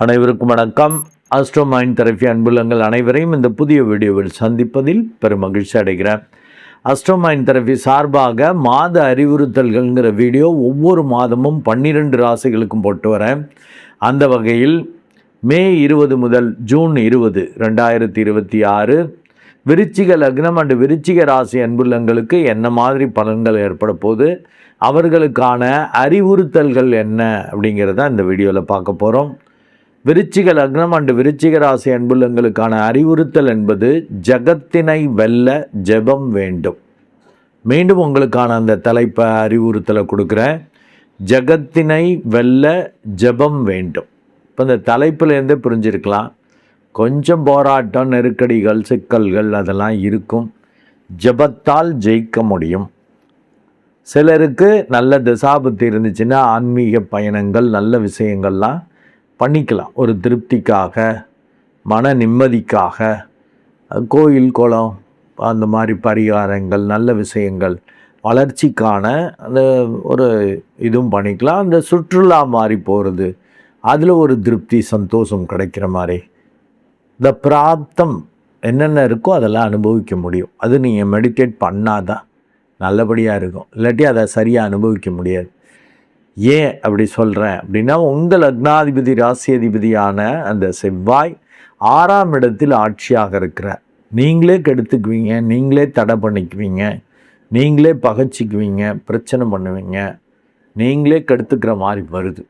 அனைவருக்கும் வணக்கம். Astro mind therapy அன்புள்ளங்கள் அனைவரையும் இந்த புதிய வீடியோவில் சந்திப்பதில் பெரும் மகிழ்ச்சி அடைகிறேன். ஆஸ்ட்ரோ மைண்ட் தெரபி சார்பாக மாத அறிவுறுத்தல்கள்ங்கிற வீடியோ ஒவ்வொரு மாதமும் 12 ராசிகளுக்கும் போட்டு வரேன். அந்த வகையில் மே 20 முதல் ஜூன் 20, 2026 விருச்சிக லக்னம் அண்டு விருச்சிக ராசி அன்புள்ளங்களுக்கு என்ன மாதிரி பலன்கள் ஏற்பட போகுது, அவர்களுக்கான அறிவுறுத்தல்கள் என்ன அப்படிங்கிறத இந்த வீடியோவில் பார்க்க போகிறோம். விருச்சிக லக்னம் அண்டு விருச்சிக ராசி அன்புள்ளங்களுக்கான அறிவுறுத்தல் என்பது ஜகத்தினை வெல்ல ஜெபம் வேண்டும். மீண்டும் உங்களுக்கான அந்த தலைப்பை அறிவுறுத்தலை கொடுக்குறேன். ஜகத்தினை வெல்ல ஜெபம் வேண்டும். இப்போ இந்த தலைப்புலேருந்தே புரிஞ்சிருக்கலாம், கொஞ்சம் போராட்டம், நெருக்கடிகள், சிக்கல்கள் அதெல்லாம் இருக்கும். ஜெபத்தால் ஜெயிக்க முடியும். சிலருக்கு நல்ல தசாபுத்தி இருந்துச்சுன்னா ஆன்மீக பயணங்கள், நல்ல விஷயங்கள்லாம் பண்ணிக்கலாம். ஒரு திருப்திக்காக, மன நிம்மதிக்காக, கோயில் குளம் அந்த மாதிரி பரிகாரங்கள், நல்ல விஷயங்கள், வளர்ச்சிக்கான அந்த ஒரு இதுவும் பண்ணிக்கலாம். அந்த சுற்றுலா மாதிரி போகிறது, அதில் ஒரு திருப்தி, சந்தோஷம் கிடைக்கிற மாதிரி இந்த பிராப்தம் என்னென்ன இருக்கோ அதெல்லாம் அனுபவிக்க முடியும். அது நீங்கள் மெடிடேட் பண்ணாதான் நல்லபடியாக இருக்கும். இல்லாட்டி அதை சரியாக அனுபவிக்க முடியாது. ஏன் அப்படி சொல்கிறேன் அப்படின்னா, உங்கள் லக்னாதிபதி ராசி அதிபதியான அந்த செவ்வாய் 6ஆம் இடத்தில் ஆட்சியாக இருக்கிறார். நீங்களே கெடுத்துக்குவீங்க, நீங்களே தடை பண்ணிக்குவீங்க, நீங்களே பகைச்சிக்குவீங்க, பிரச்சனை பண்ணுவீங்க, நீங்களே கெடுத்துக்கிற மாதிரி வருது.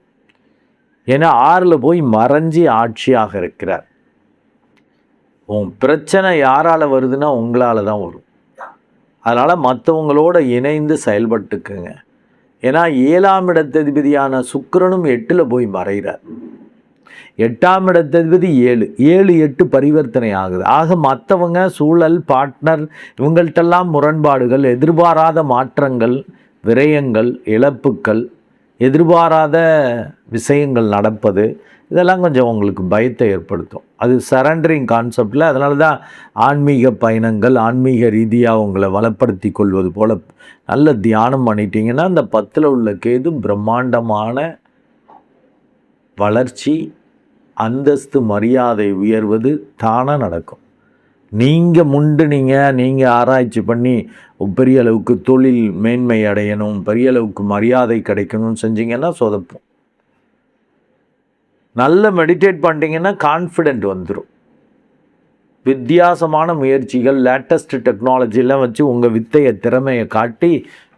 ஏன்னா 6ல் போய் மறைஞ்சி ஆட்சியாக இருக்கிறார். உன் பிரச்சனை யாரால் வருதுன்னா உங்களால் தான் வரும். அதனால் மற்றவங்களோட இணைந்து செயல்பட்டுக்குங்க. ஏன்னா 7ஆம் இடத்ததிபதியான சுக்கிரனும் 8ல் போய் மறைகிறார். 8ஆம் இடத்ததிபதி 7, 8 பரிவர்த்தனை ஆகுது. ஆக மற்றவங்க, சூழல், பார்ட்னர் இவங்கள்ட்டெல்லாம் முரண்பாடுகள், எதிர்பாராத மாற்றங்கள், விரயங்கள், இழப்புக்கள், எதிர்பாராத விஷயங்கள் நடப்பது, இதெல்லாம் கொஞ்சம் உங்களுக்கு பயத்தை ஏற்படுத்தும். அது சரண்டரிங் கான்செப்டில். அதனால தான் ஆன்மீக பயணங்கள், ஆன்மீக ரீதியாக உங்களை வளப்படுத்தி கொள்வது போல் நல்ல தியானம் பண்ணிட்டீங்கன்னா அந்த 10ல் உள்ள கேது பிரம்மாண்டமான வளர்ச்சி, அந்தஸ்து, மரியாதை உயர்வது தானாக நடக்கும். நீங்கள் ஆராய்ச்சி பண்ணி பெரிய அளவுக்கு தொழில் மேன்மை அடையணும், பெரிய அளவுக்கு மரியாதை கிடைக்கணும்னு செஞ்சீங்கன்னா சொதப்பும். நல்ல மெடிடேட் பண்ணிட்டீங்கன்னா கான்ஃபிடென்ட் வந்துடும். வித்தியாசமான முயற்சிகள், லேட்டஸ்ட் டெக்னாலஜிலாம் வச்சு உங்கள் வித்தையை, திறமையை காட்டி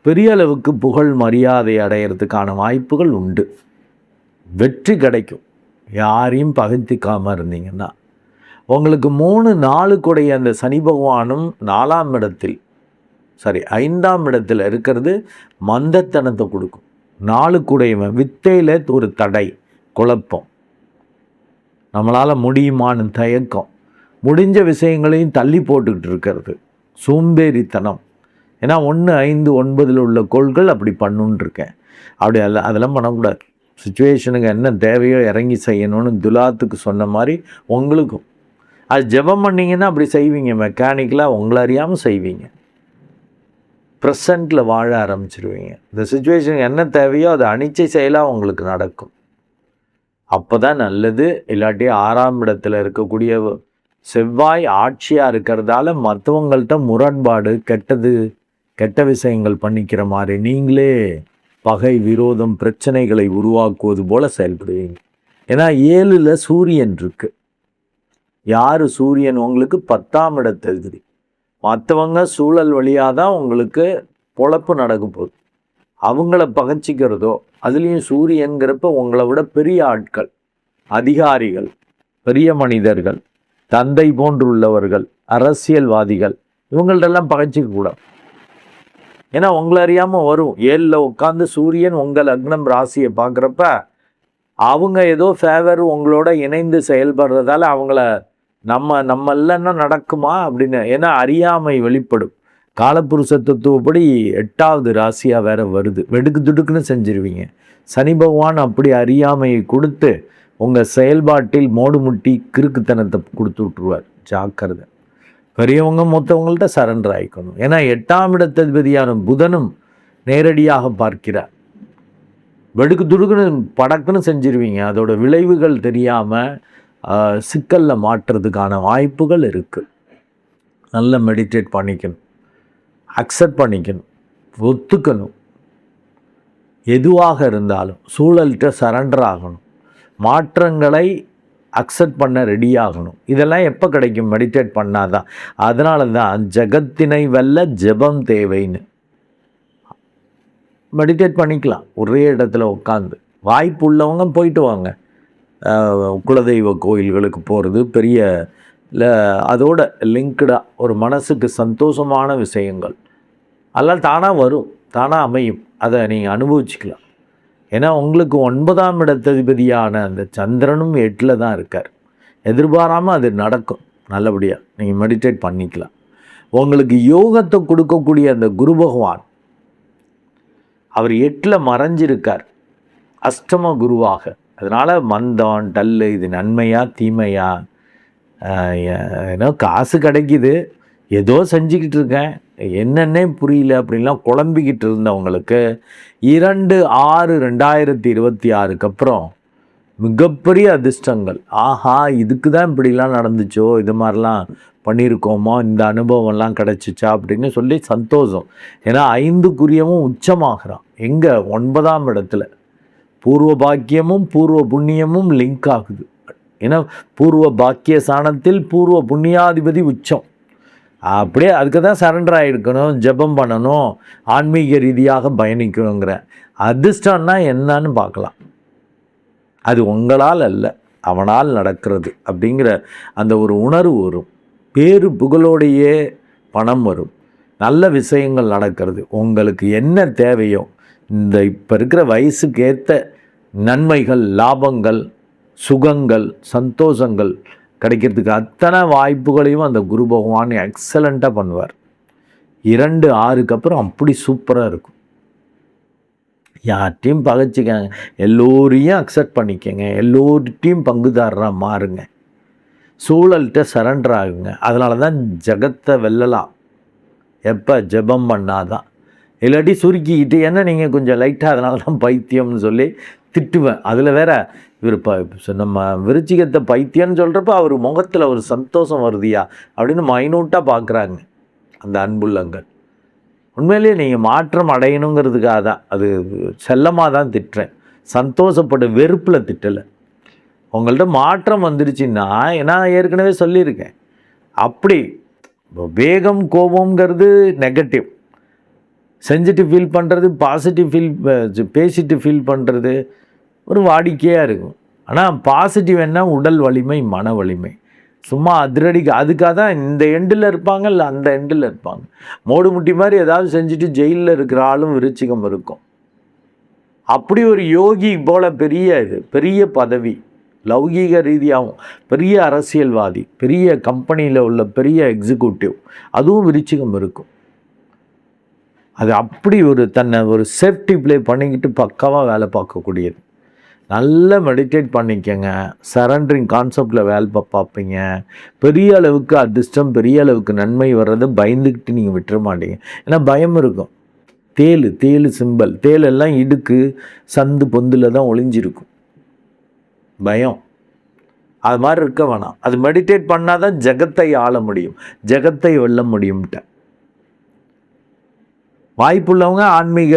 பெரிய அளவுக்கு புகழ், மரியாதை அடையிறதுக்கான வாய்ப்புகள் உண்டு. வெற்றி கிடைக்கும். யாரையும் பகைத்துக்காமல் இருந்தீங்கன்னா. உங்களுக்கு 3, 4 கூடைய அந்த சனி பகவானும் 4ஆம் இடத்தில், 5ஆம் இடத்தில் இருக்கிறது மந்தத்தனத்தை கொடுக்கும். 4 கூடையவன் வித்தையில் ஒரு தடை, குழப்பம், நம்மளால் முடியுமான்னு தயக்கம், முடிஞ்ச விஷயங்களையும் தள்ளி போட்டுக்கிட்டு இருக்கிறது, சோம்பேறித்தனம். ஏன்னா 1, 5, 9ல் உள்ள கோள்கள் அப்படி பண்ணுன்னு இருக்கேன். அப்படி அதெல்லாம் பண்ணக்கூடாது. சுச்சுவேஷனுக்கு என்ன தேவையோ இறங்கி செய்யணும்னு துலாத்துக்கு சொன்ன மாதிரி உங்களுக்கும் அது ஜெபம் பண்ணிங்கன்னா அப்படி செய்வீங்க. மெக்கானிக்கலாக உங்களை அறியாமல் செய்வீங்க. ப்ரெசண்ட்டில் வாழ ஆரம்பிச்சிருவீங்க. இந்த சுச்சுவேஷனுக்கு என்ன தேவையோ அது அனிச்சை செயலாக உங்களுக்கு நடக்கும். அப்போ தான் நல்லது. இல்லாட்டி 6ஆம் இடத்துல இருக்கக்கூடிய செவ்வாய் ஆட்சியாக இருக்கிறதால மற்றவங்கள்ட்ட முரண்பாடு, கெட்ட விஷயங்கள் பண்ணிக்கிற மாதிரி நீங்களே பகை, விரோதம், பிரச்சனைகளை உருவாக்குவது போல் செயல்படுவீங்க. ஏன்னா 7ல் சூரியன் இருக்குது. யார் சூரியன்? உங்களுக்கு 10ஆம் இடத்ததிபதி. மற்றவங்க சூழல் வழியாக தான் உங்களுக்கு பொழப்பு நடக்க போகுது. அவங்கள பகச்சிக்கிறதோ, அதுலேயும் சூரியன்கிறப்ப உங்களை விட பெரிய ஆட்கள், அதிகாரிகள், பெரிய மனிதர்கள், தந்தை போன்றுள்ளவர்கள், அரசியல்வாதிகள், இவங்கள்டெல்லாம் பகைச்சிக்கக்கூடாது. ஏன்னா உங்களை அறியாமல் வரும். 7ல் உட்காந்து சூரியன் உங்கள் லக்னம் ராசியை பார்க்குறப்ப அவங்க ஏதோ ஃபேவர் உங்களோட இணைந்து செயல்படுறதால அவங்கள நம்ம இல்லைன்னா நடக்குமா அப்படின்னு. ஏன்னா அறியாமை வெளிப்படும். காலப்புருஷ தத்துவப்படி 8வது ராசியாக வேற வருது. வெடுக்கு துடுக்குன்னு செஞ்சிருவீங்க. சனி பகவான் அப்படி அறியாமையை கொடுத்து உங்கள் செயல்பாட்டில் மோடுமுட்டி கிறுக்குத்தனத்தை கொடுத்து விட்டுருவார். ஜாக்கிரதை. பெரியவங்க மூத்தவங்கள்ட்ட சரண்டர் ஆகிக்கணும். ஏன்னா 8ஆம் இடத்ததிபதியான புதனும் நேரடியாக பார்க்கிறார். வெடுக்கு துடுக்குன்னு படக்குன்னு செஞ்சிருவீங்க. அதோட விளைவுகள் தெரியாமல் சிக்கலில் மாட்டுறதுக்கான வாய்ப்புகள் இருக்குது. நல்ல மெடிடேட் பண்ணிக்கணும், அக்செப்ட் பண்ணிக்கணும், ஒத்துக்கணும். எதுவாக இருந்தாலும் சூழல்கிட்ட சரண்டர் ஆகணும், மாற்றங்களை அக்செப்ட் பண்ண ரெடியாகணும். இதெல்லாம் எப்போ கிடைக்கும்? மெடிடேட் பண்ணாதான். அதனால தான் ஜகத்தினை வெல்ல ஜெபம் தேவைன்னு. மெடிடேட் பண்ணிக்கலாம் ஒரே இடத்துல உட்காந்து. வாய்ப்பு உள்ளவங்க போயிட்டு வாங்க. குலதெய்வ கோயில்களுக்கு போகிறது பெரிய அதோட லிங்க்டாக ஒரு மனசுக்கு சந்தோஷமான விஷயங்கள் அதெல்லாம் தானாக வரும், தானாக அமையும். அதை நீங்கள் அனுபவிச்சுக்கலாம். ஏன்னா உங்களுக்கு 9ஆம் இடத்ததிபதியான அந்த சந்திரனும் 8ல் தான் இருக்கார். எதிர்பாராமல் அது நடக்கும் நல்லபடியாக. நீங்கள் மெடிடேட் பண்ணிக்கலாம். உங்களுக்கு யோகத்தை கொடுக்கக்கூடிய அந்த குரு பகவான் அவர் 8ல் மறைஞ்சிருக்கார், அஷ்டம குருவாக. அதனால் மந்தம் டல்லு இது நன்மையா தீமையா, ஏன்னா காசு கிடைக்கிது ஏதோ செஞ்சுக்கிட்டு இருக்கேன் என்னன்னே புரியல அப்படின்லாம் குழம்பிக்கிட்டு இருந்தவங்களுக்கு 2/6/2026 அப்புறம் மிகப்பெரிய அதிர்ஷ்டங்கள். ஆஹா, இதுக்கு தான் இப்படிலாம் நடந்துச்சோ, இது மாதிரிலாம் பண்ணியிருக்கோமோ, இந்த அனுபவம்லாம் கிடச்சிச்சா அப்படின்னு சொல்லி சந்தோஷம். ஏன்னா 5க்குரியமும் உச்சமாகறான். எங்கே? 9ஆம் இடத்துல. பூர்வ பாக்கியமும் பூர்வ புண்ணியமும் லிங்க் ஆகுது. ஏன்னா பூர்வ பாக்கிய சாணத்தில் பூர்வ புண்ணியாதிபதி உச்சம். அப்படியே அதுக்கு தான் சரண்டர் ஆகிருக்கணும், ஜெபம் பண்ணணும், ஆன்மீக ரீதியாக பயணிக்கணுங்கிற. அதிர்ஷ்டம்னா என்னன்னு பார்க்கலாம். அது உங்களால் அல்ல, அவனால் நடக்கிறது அப்படிங்கிற அந்த ஒரு உணர்வு வரும். பேரு புகழோடையே பணம் வரும், நல்ல விஷயங்கள் நடக்கிறது. உங்களுக்கு என்ன தேவையோ இந்த இப்போ இருக்கிற வயசுக்கு ஏற்ற நன்மைகள், லாபங்கள், சுகங்கள், சந்தோஷங்கள் கிடைக்கிறதுக்கு அத்தனை வாய்ப்புகளையும் அந்த குரு பகவான் எக்ஸலண்ட்டாக பண்ணுவார். 2/6 அப்புறம் அப்படி சூப்பராக இருக்கும். யார்ட்டையும் பகைச்சிக்கங்க, எல்லோரையும் அக்செப்ட் பண்ணிக்கங்க, எல்லோர்ட்டையும் பங்குதாரராக மாறுங்க, சூழல்கிட்ட சரண்டர் ஆகுங்க. அதனால தான் ஜகத்தை வெல்லலாம். எப்போ? ஜெபம் பண்ணாதான். இல்லாட்டி சுருக்கிக்கிட்டு என்ன நீங்கள் கொஞ்சம் லைட்டாக அதனால தான் பைத்தியம்னு சொல்லி திட்டுவேன். அதில் வேற இவர் நம்ம விருச்சிகத்தை பைத்தியம்னு சொல்கிறப்ப அவர் முகத்தில் ஒரு சந்தோஷம் வருதியா அப்படின்னு மைனூட்டாக பார்க்குறாங்க அந்த அன்புள்ளங்கள். உண்மையிலேயே நீங்கள் மாற்றம் அடையணுங்கிறதுக்காக தான், அது செல்லமாக தான் திட்டுறேன், சந்தோஷப்பட வெறுப்பில் திட்டலை. உங்கள்கிட்ட மாற்றம் வந்துருச்சுன்னா, நான் ஏற்கனவே சொல்லியிருக்கேன், அப்படி வேகம் கோபங்கிறது நெகட்டிவ், செஞ்சுட்டு ஃபீல் பண்ணுறது பாசிட்டிவ், பேசிட்டு ஃபீல் பண்ணுறது ஒரு வாடிக்கையாக இருக்கும். ஆனால் பாசிட்டிவ் என்ன? உடல் வலிமை, மன வலிமை. சும்மா அதிரடிக்கு அதுக்காக தான் இந்த எண்டில் இருப்பாங்க, இல்லை அந்த எண்டில் இருப்பாங்க. மோடு முட்டி மாதிரி ஏதாவது செஞ்சுட்டு ஜெயிலில் இருக்கிற ஆளும் விருச்சிகம் இருக்கும். அப்படி ஒரு யோகி போல் பெரிய பதவி, லௌகீக ரீதியாகவும் பெரிய அரசியல்வாதி, பெரிய கம்பெனியில் உள்ள பெரிய எக்ஸிக்யூட்டிவ், அதுவும் விருச்சிகம் இருக்கும். அது அப்படி தன்னை ஒரு சேஃப்டி ப்ளே பண்ணிக்கிட்டு பக்காவாக வேலை பார்க்கக்கூடியது. நல்லா மெடிடேட் பண்ணிக்கங்க, சரண்டரிங் கான்செப்டில் வேலை பார்ப்பீங்க. பெரிய அளவுக்கு அதிர்ஷ்டம், பெரிய அளவுக்கு நன்மை வர்றதை பயந்துக்கிட்டு நீங்கள் விட்டுற மாட்டீங்க. ஏன்னா பயம் இருக்கும். தேளு சிம்பல், தேலெல்லாம் இடுக்கு சந்து பொந்தில் தான் ஒளிஞ்சிருக்கும். பயம் அது மாதிரி இருக்க வேணாம். அது மெடிடேட் பண்ணால் தான் ஜகத்தை ஆள முடியும், ஜகத்தை வெல்ல முடியும்ட்ட. வாய்ப்புள்ளவங்க ஆன்மீக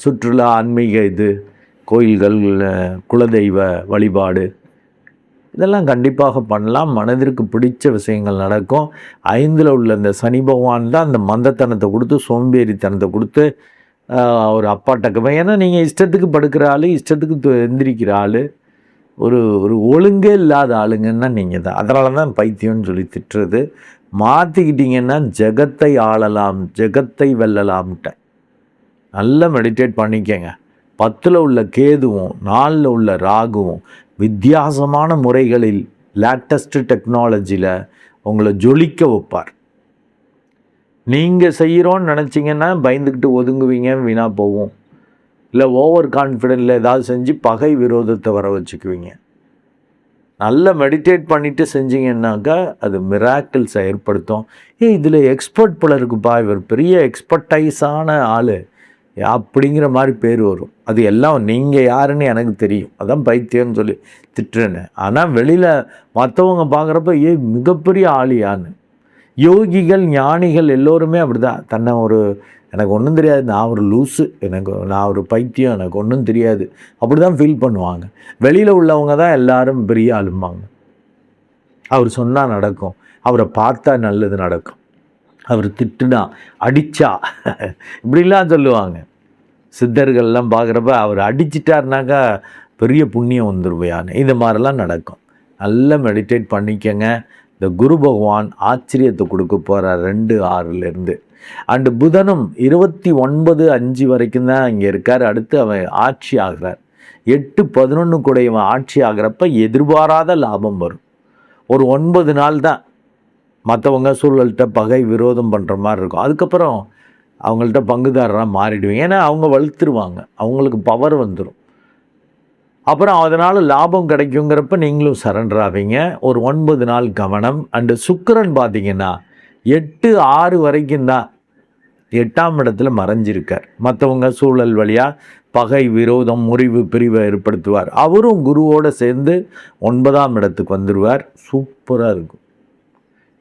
சுற்றுலா, ஆன்மீக கோயில்கள், குலதெய்வ வழிபாடு இதெல்லாம் கண்டிப்பாக பண்ணலாம். மனதிற்கு பிடிச்ச விஷயங்கள் நடக்கும். 5ல் உள்ள இந்த சனி பகவான் தான் அந்த மந்தத்தனத்தை கொடுத்து, சோம்பேறித்தனத்தை கொடுத்து ஒரு அப்பாட்டக்கமே. ஏன்னா நீங்கள் இஷ்டத்துக்கு படுக்கிற ஆள், இஷ்டத்துக்கு எந்திரிக்கிற ஆள், ஒரு ஒழுங்கே இல்லாத ஆளுங்கன்னா நீங்கள் தான். அதனால தான் பைத்தியம்னு சொல்லி திட்டுறது. மாற்றிக்கிட்டிங்கன்னா ஜகத்தை ஆளலாம், ஜகத்தை வெல்லலாம்ட்ட. நல்லா மெடிடேட் பண்ணிக்கங்க. 10ல் உள்ள கேதுவும் 4ல் உள்ள ராகுவும் வித்தியாசமான முறைகளில் லேட்டஸ்ட் டெக்னாலஜியில் உங்களை ஜொலிக்க வைப்பார். நீங்கள் செய்கிறோன்னு நினச்சிங்கன்னா பயந்துக்கிட்டு ஒதுங்குவீங்க, வீணாக போவோம். இல்லை ஓவர் கான்ஃபிடென்ட்டில் ஏதாவது செஞ்சு பகை விரோதத்தை வர வச்சுக்குவீங்க. நல்லா மெடிடேட் பண்ணிவிட்டு செஞ்சிங்கன்னாக்கா அது மிராக்கிள்ஸை ஏற்படுத்தும். இதில் எக்ஸ்பர்ட் போல இருக்குப்பா, இவர் பெரிய எக்ஸ்பர்டைஸான ஆள், அப்படிங்கிற மாதிரி பேர் வரும். அது எல்லாம் நீங்கள் யாருன்னு எனக்கு தெரியும், அதான் பைத்தியம்னு சொல்லி திட்டுறேன்னு. ஆனால் வெளியில் மற்றவங்க பார்க்குறப்ப மிகப்பெரிய ஆளியான்னு. யோகிகள் ஞானிகள் எல்லோருமே அப்படி தான். தன்னை ஒரு எனக்கு ஒன்றும் தெரியாது, நான் ஒரு லூஸு, நான் ஒரு பைத்தியம், எனக்கு ஒன்றும் தெரியாது, அப்படி தான் ஃபீல் பண்ணுவாங்க. வெளியில் உள்ளவங்க தான் எல்லாரும் பெரிய ஆளும்பாங்க. அவர் சொன்னால் நடக்கும், அவரை பார்த்தா நல்லது நடக்கும், அவர் திட்டுனா அடித்தா இப்படிலாம் சொல்லுவாங்க. சித்தர்கள்லாம் பார்க்குறப்ப அவர் அடிச்சிட்டாருனாக்கா பெரிய புண்ணியம் வந்துருவையான்னு, இந்த மாதிரிலாம் நடக்கும். நல்லா மெடிடேட் பண்ணிக்கங்க. இந்த குரு பகவான் ஆச்சரியத்தை கொடுக்க போகிறார் 2/6 அண்டு புதனும் 29/5 வரைக்கும் தான் இங்கே இருக்கார். அடுத்து அவன் ஆட்சி ஆகிறார். 8/11 கூட இவன் ஆட்சி ஆகிறப்ப எதிர்பாராத லாபம் வரும். ஒரு 9 நாள் தான் மற்றவங்க சூழல்கிட்ட பகை விரோதம் பண்ணுற மாதிரி இருக்கும். அதுக்கப்புறம் அவங்கள்ட்ட பங்குதாரராக மாறிடுவீங்க. ஏன்னா அவங்க வளர்த்துருவாங்க, அவங்களுக்கு பவர் வந்துடும். அப்புறம் அதனால் லாபம் கிடைக்குங்கிறப்ப நீங்களும் சரண்டர் ஆவீங்க. ஒரு 9 நாள் கவனம். அண்டு சுக்கிரன் பார்த்தீங்கன்னா 8/6 வரைக்கும் தான் 8ஆம் இடத்துல மறைஞ்சிருக்கார். மற்றவங்க சூழல் வழியாக பகை விரோதம் முறிவு பிரிவை ஏற்படுத்துவார். அவரும் குருவோடு சேர்ந்து 9ஆம் இடத்துக்கு வந்துடுவார். சூப்பராக இருக்கும்.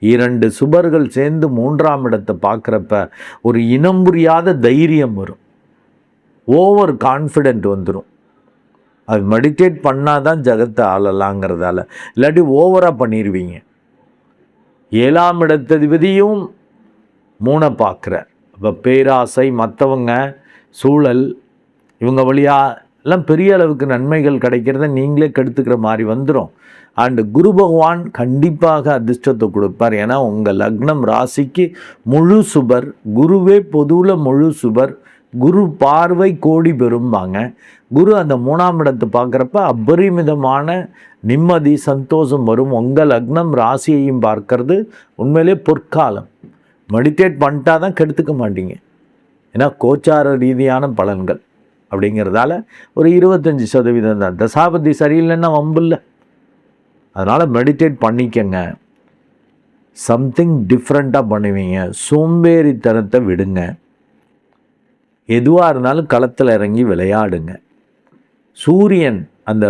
2 சுபர்கள் சேர்ந்து 3ஆம் இடத்தை பார்க்குறப்ப ஒரு இனம் புரியாத தைரியம் வரும், ஓவர் கான்ஃபிடென்ட் வந்துடும். அது மெடிடேட் பண்ணால் தான் ஜகத்தை ஆளலாங்கிறதால, இல்லாட்டி ஓவராக பண்ணிடுவீங்க. 7ஆம் இடத்ததிபதியும் 3 பார்க்குறார். இப்போ பேராசை, மற்றவங்க சூழல், இவங்க வழியாக எல்லாம் பெரிய அளவுக்கு நன்மைகள் கிடைக்கிறத நீங்களே கெடுத்துக்கிற மாதிரி வந்துடும். அண்டு குரு பகவான் கண்டிப்பாக அதிர்ஷ்டத்தை கொடுப்பார். ஏன்னா உங்கள் லக்னம் ராசிக்கு முழு சுபர், குருவே பொதுவில் முழு சுபர், குரு பார்வை கோடி பெறும்பாங்க. குரு அந்த 3ஆம் இடத்தை பார்க்குறப்ப அபரிமிதமான நிம்மதி சந்தோஷம் வரும். உங்கள் லக்னம் ராசியையும் பார்க்கறது உண்மையிலே பொற்காலம். மெடிடேட் பண்ணிட்டா தான் கெடுத்துக்க மாட்டீங்க. ஏன்னா கோச்சார ரீதியான பலன்கள் அப்படிங்கிறதால ஒரு 25% தான். தசாபதி சரியில்லைன்னா வம்பில்லை. அதனால் மெடிடேட் பண்ணிக்கங்க. சம்திங் டிஃப்ரெண்ட்டாக பண்ணுவீங்க. சோம்பேறித்தனத்தை விடுங்க. எதுவாக இருந்தாலும் களத்தில் இறங்கி விளையாடுங்க. சூரியன் அந்த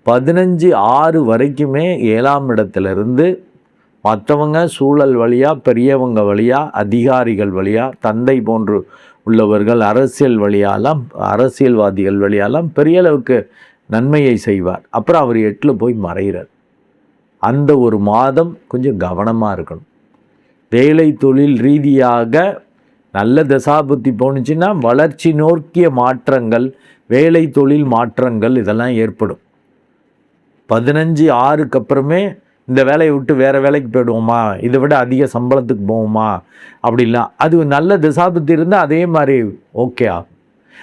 15/6 வரைக்குமே 7ஆம் இடத்துலேருந்து மற்றவங்க சூழல் வழியாக, பெரியவங்க வழியாக, அதிகாரிகள் வழியாக, தந்தை போன்று உள்ளவர்கள் அரசியல் வழியாலாம், அரசியல்வாதிகள் வழியாலாம் பெரிய அளவுக்கு நன்மையை செய்வார். அப்புறம் அவர் 8ல் போய் மறைகிறார். அந்த ஒரு மாதம் கொஞ்சம் கவனமாக இருக்கணும். வேலை தொழில் ரீதியாக நல்ல தசாபுத்தி போணுச்சுன்னா வளர்ச்சி நோக்கிய மாற்றங்கள், வேலை தொழில் மாற்றங்கள் இதெல்லாம் ஏற்படும். 15/6க்கு அப்புறமே இந்த வேலையை விட்டு வேறு வேலைக்கு போயிடுவோமா, இதை விட அதிக சம்பளத்துக்கு போவோமா அப்படிலாம், அது நல்ல தசாபுத்தி இருந்தால் அதே மாதிரி ஓகே ஆகும்.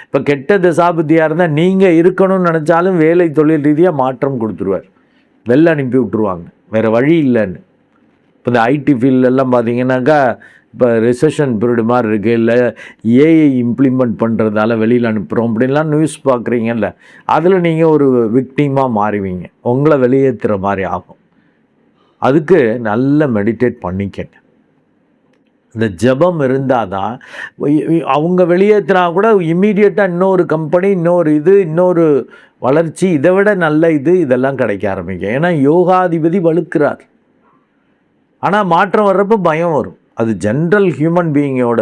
இப்போ கெட்ட தசாபுத்தியாக இருந்தால் நீங்கள் இருக்கணும்னு நினச்சாலும் வேலை தொழில் ரீதியாக மாற்றம் கொடுத்துருவார், வெளில அனுப்பி விட்டுருவாங்க, வேறு வழி இல்லைன்னு. இப்போ இந்த ஐடி ஃபீல்டெல்லாம் பார்த்தீங்கன்னாக்கா இப்போ ரிசெஷன் பீரியடு மாதிரி இருக்குது, இல்லை ஏஐ இம்ப்ளிமெண்ட் பண்ணுறதால வெளியில் அனுப்புகிறோம் அப்படின்லாம் நியூஸ் பார்க்குறீங்கல்ல, அதில் நீங்கள் ஒரு விக்டிமாக மாறுவீங்க, உங்களை வெளியேற்றுற மாதிரி ஆகும். அதுக்கு நல்ல மெடிடேட் பண்ணிக்கங்க. இந்த ஜபம் இருந்தால் தான் அவங்க வெளியேற்றினா கூட இம்மீடியட்டாக இன்னொரு கம்பெனி, இன்னொரு வளர்ச்சி, இதை விட நல்ல இதெல்லாம் கிடைக்க ஆரம்பிக்கும். ஏன்னா யோகாதிபதி வலுக்கிறார். ஆனால் மாற்றம் வர்றப்போ பயம் வரும். அது ஜென்ரல் ஹியூமன் பீயிங்கோட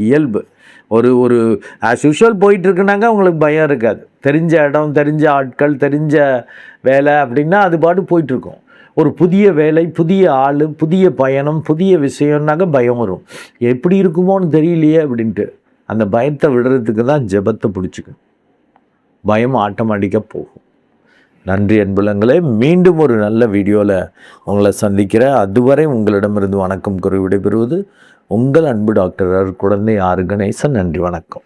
இயல்பு. ஒரு ஆஸ் யூஷுவல் போயிட்டுருக்குனாங்க உங்களுக்கு பயம் இருக்காது. தெரிஞ்ச இடம், தெரிஞ்ச ஆட்கள், தெரிஞ்ச வேலை அப்படின்னா அது பாட்டு போயிட்டுருக்கோம். ஒரு புதிய வேலை, புதிய ஆள், புதிய பயணம், புதிய விஷயம்னாக்க பயம் வரும். எப்படி இருக்குமோன்னு தெரியலையே அப்படின்ட்டு அந்த பயத்தை விடுறதுக்கு தான் ஜெபத்தை பிடிச்சிக்கணும். பயம் ஆட்டோமேட்டிக்காக போகும். நன்றி அன்புலங்களே. மீண்டும் ஒரு நல்ல வீடியோவில் உங்களை சந்திக்கிறேன். அதுவரை உங்களிடமிருந்து வணக்கம் கூறி விடைபெறுவது உங்கள் அன்பு டாக்டர் குழந்தை ஆர் கணேசன். நன்றி, வணக்கம்.